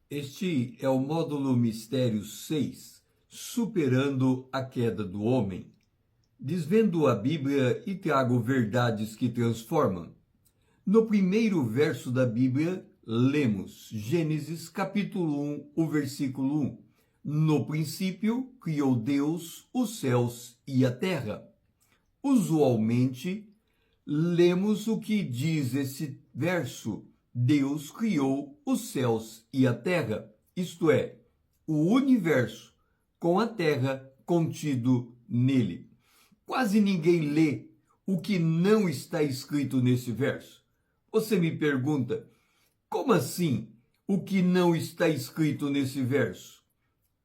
Este é o módulo Mistério 6, Superando a Queda do Homem. Desvendo a Bíblia e trago verdades que transformam. No primeiro verso da Bíblia, lemos Gênesis capítulo 1, o versículo 1. No princípio, criou Deus os céus e a terra. Usualmente, lemos o que diz esse verso. Deus criou os céus e a terra, isto é, o universo, com a terra contido nele. Quase ninguém lê o que não está escrito nesse verso. Você me pergunta, como assim o que não está escrito nesse verso?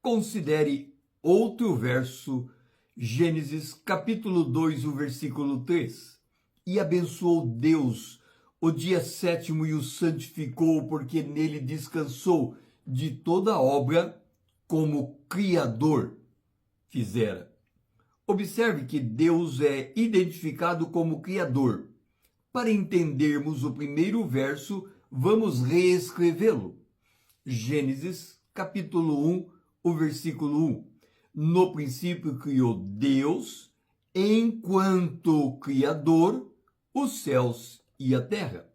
Considere outro verso, Gênesis capítulo 2, o versículo 3. E abençoou Deus o dia sétimo e o santificou, porque nele descansou de toda obra como Criador fizera. Observe que Deus é identificado como Criador. Para entendermos o primeiro verso, vamos reescrevê-lo. Gênesis capítulo 1, o versículo 1. No princípio criou Deus, enquanto Criador, os céus e a terra.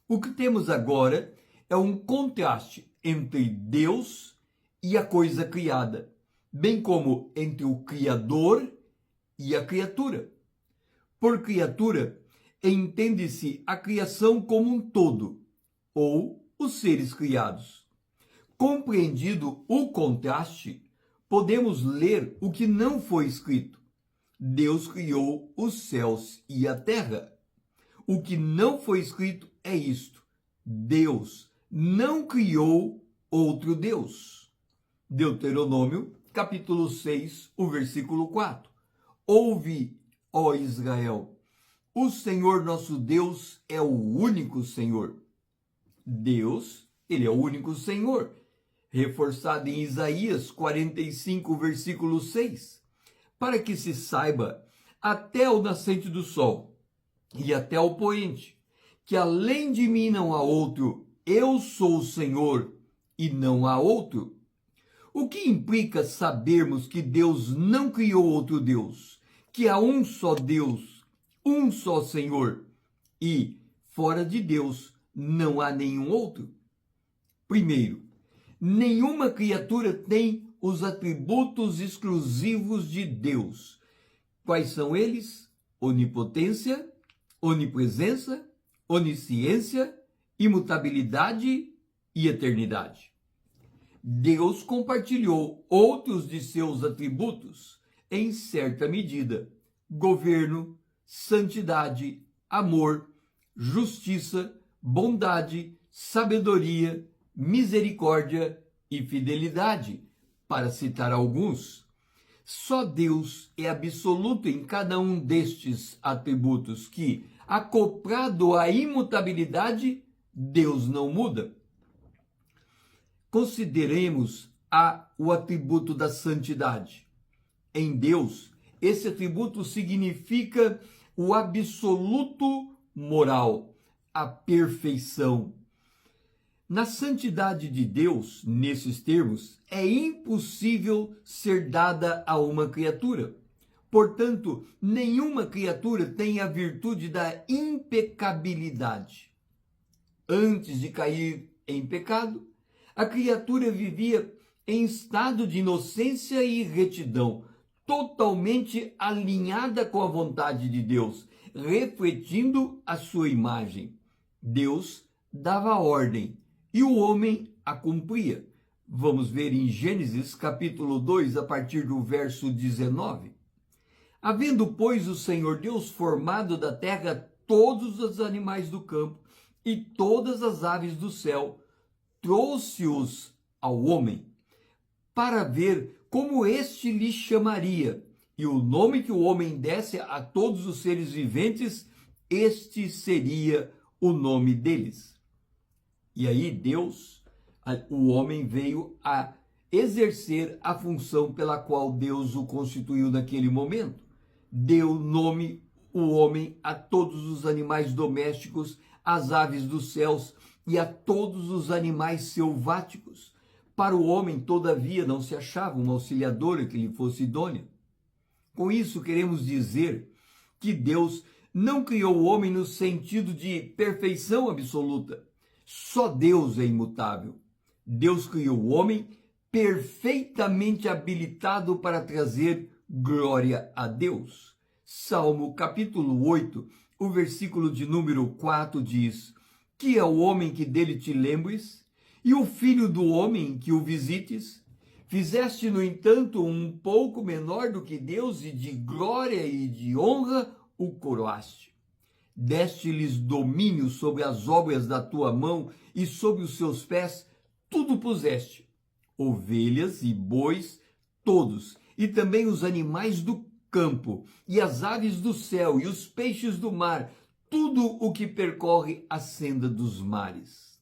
O que temos agora é um contraste entre Deus e a coisa criada, bem como entre o Criador e a criatura. Por criatura, entende-se a criação como um todo, ou os seres criados. Compreendido o contraste, podemos ler o que não foi escrito. Deus criou os céus e a terra. O que não foi escrito é isto: Deus não criou outro Deus. Deuteronômio, capítulo 6, o versículo 4. Ouve, ó Israel, o Senhor nosso Deus é o único Senhor. Deus, ele é o único Senhor. Reforçado em Isaías 45, versículo 6. Para que se saiba até o nascente do sol e até o poente, que além de mim não há outro, eu sou o Senhor e não há outro. O que implica sabermos que Deus não criou outro Deus, que há um só Deus, um só Senhor, e fora de Deus não há nenhum outro? Primeiro, nenhuma criatura tem os atributos exclusivos de Deus. Quais são eles? Onipotência, onipresença, onisciência, imutabilidade e eternidade. Deus compartilhou outros de seus atributos em certa medida: governo, santidade, amor, justiça, bondade, sabedoria, misericórdia e fidelidade, para citar alguns. Só Deus é absoluto em cada um destes atributos que, acoplado à imutabilidade, Deus não muda. Consideremos o atributo da santidade. Em Deus, esse atributo significa o absoluto moral, a perfeição. Na santidade de Deus, nesses termos, é impossível ser dada a uma criatura. Portanto, nenhuma criatura tem a virtude da impecabilidade. Antes de cair em pecado, a criatura vivia em estado de inocência e retidão, totalmente alinhada com a vontade de Deus, refletindo a sua imagem. Deus dava ordem e o homem a cumpria. Vamos ver em Gênesis capítulo 2, a partir do verso 19. Havendo, pois, o Senhor Deus formado da terra todos os animais do campo e todas as aves do céu, trouxe-os ao homem, para ver como este lhe chamaria. E o nome que o homem desse a todos os seres viventes, este seria o nome deles. E aí Deus, o homem veio a exercer a função pela qual Deus o constituiu naquele momento. Deu nome, o homem, a todos os animais domésticos, às aves dos céus e a todos os animais selváticos. Para o homem, todavia, não se achava uma auxiliadora que lhe fosse idônea. Com isso, queremos dizer que Deus não criou o homem no sentido de perfeição absoluta. Só Deus é imutável. Deus criou o homem perfeitamente habilitado para trazer glória a Deus. Salmo capítulo 8, o versículo de número 4 diz: que é o homem que dele te lembres, e o filho do homem que o visites? Fizeste, no entanto, um pouco menor do que Deus, e de glória e de honra o coroaste. Deste-lhes domínio sobre as obras da tua mão, e sobre os seus pés tudo puseste. Ovelhas e bois, todos, e também os animais do campo, e as aves do céu, e os peixes do mar, tudo o que percorre a senda dos mares.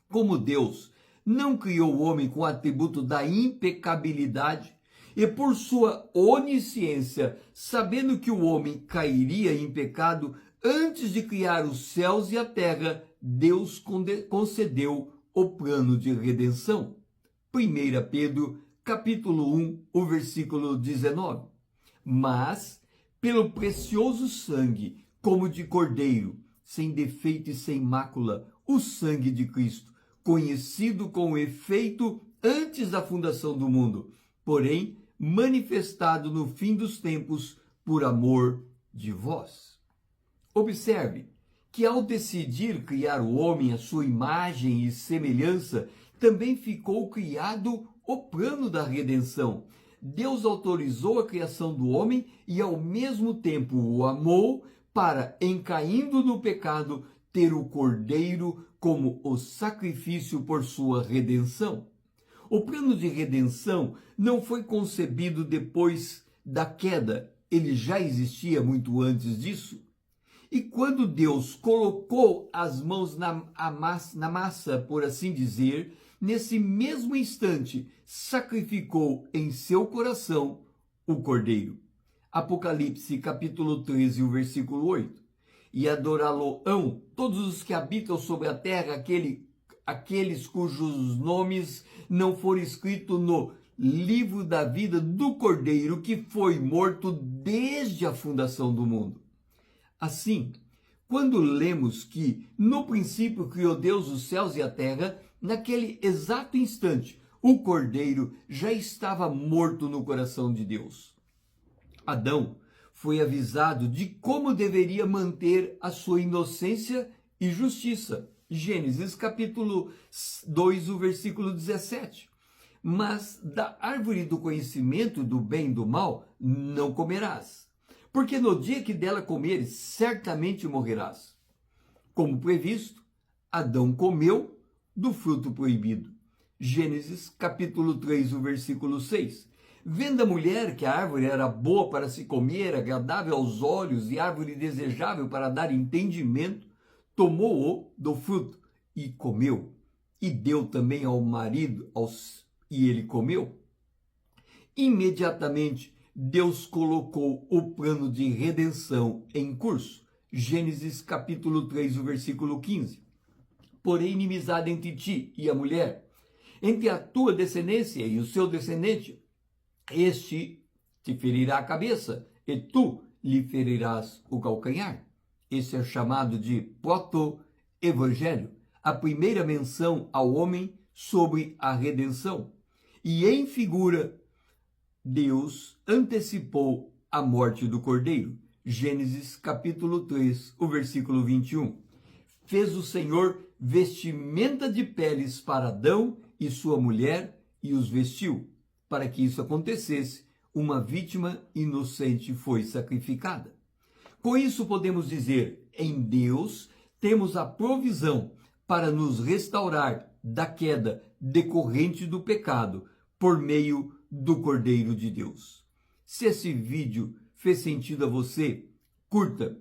Como Deus não criou o homem com o atributo da impecabilidade, e por sua onisciência, sabendo que o homem cairia em pecado, antes de criar os céus e a terra, Deus concedeu o plano de redenção. 1 Pedro, capítulo 1, o versículo 19. Mas, pelo precioso sangue, como de cordeiro, sem defeito e sem mácula, o sangue de Cristo, conhecido com efeito antes da fundação do mundo, porém manifestado no fim dos tempos por amor de vós. Observe que ao decidir criar o homem à sua imagem e semelhança, também ficou criado o plano da redenção. Deus autorizou a criação do homem e ao mesmo tempo o amou para, em caindo no pecado, ter o cordeiro como o sacrifício por sua redenção. O plano de redenção não foi concebido depois da queda, ele já existia muito antes disso. E quando Deus colocou as mãos na massa, por assim dizer, nesse mesmo instante, sacrificou em seu coração o cordeiro. Apocalipse capítulo 13, o versículo 8. E adorá-lo-ão todos os que habitam sobre a terra, aqueles cujos nomes não foram escritos no livro da vida do Cordeiro, que foi morto desde a fundação do mundo. Assim, quando lemos que no princípio criou Deus os céus e a terra, naquele exato instante, o Cordeiro já estava morto no coração de Deus. Adão foi avisado de como deveria manter a sua inocência e justiça. Gênesis capítulo 2, o versículo 17. Mas da árvore do conhecimento do bem e do mal não comerás, porque no dia que dela comeres, certamente morrerás. Como previsto, Adão comeu do fruto proibido. Gênesis capítulo 3, o versículo 6. Vendo a mulher que a árvore era boa para se comer, agradável aos olhos e árvore desejável para dar entendimento, tomou-o do fruto e comeu, e deu também ao marido, e ele comeu. Imediatamente, Deus colocou o plano de redenção em curso. Gênesis capítulo 3, o versículo 15. Porém, inimizade entre ti e a mulher, entre a tua descendência e o seu descendente, este te ferirá a cabeça, e tu lhe ferirás o calcanhar. Esse é chamado de proto-evangelho, a primeira menção ao homem sobre a redenção. E em figura, Deus antecipou a morte do cordeiro. Gênesis capítulo 3, o versículo 21. Fez o Senhor vestimenta de peles para Adão e sua mulher e os vestiu. Para que isso acontecesse, uma vítima inocente foi sacrificada. Com isso podemos dizer, em Deus temos a provisão para nos restaurar da queda decorrente do pecado por meio do Cordeiro de Deus. Se esse vídeo fez sentido a você, curta,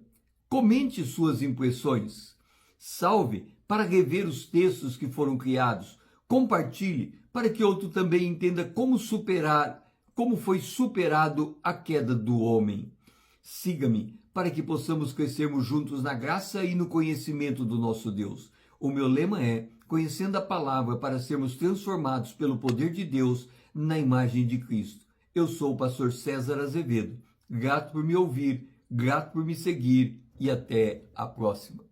comente suas impressões, salve para rever os textos que foram criados, compartilhe para que outro também entenda como foi superado a queda do homem. Siga-me para que possamos crescermos juntos na graça e no conhecimento do nosso Deus. O meu lema é: conhecendo a palavra para sermos transformados pelo poder de Deus na imagem de Cristo. Eu sou o pastor César Azevedo. Grato por me ouvir, grato por me seguir e até a próxima.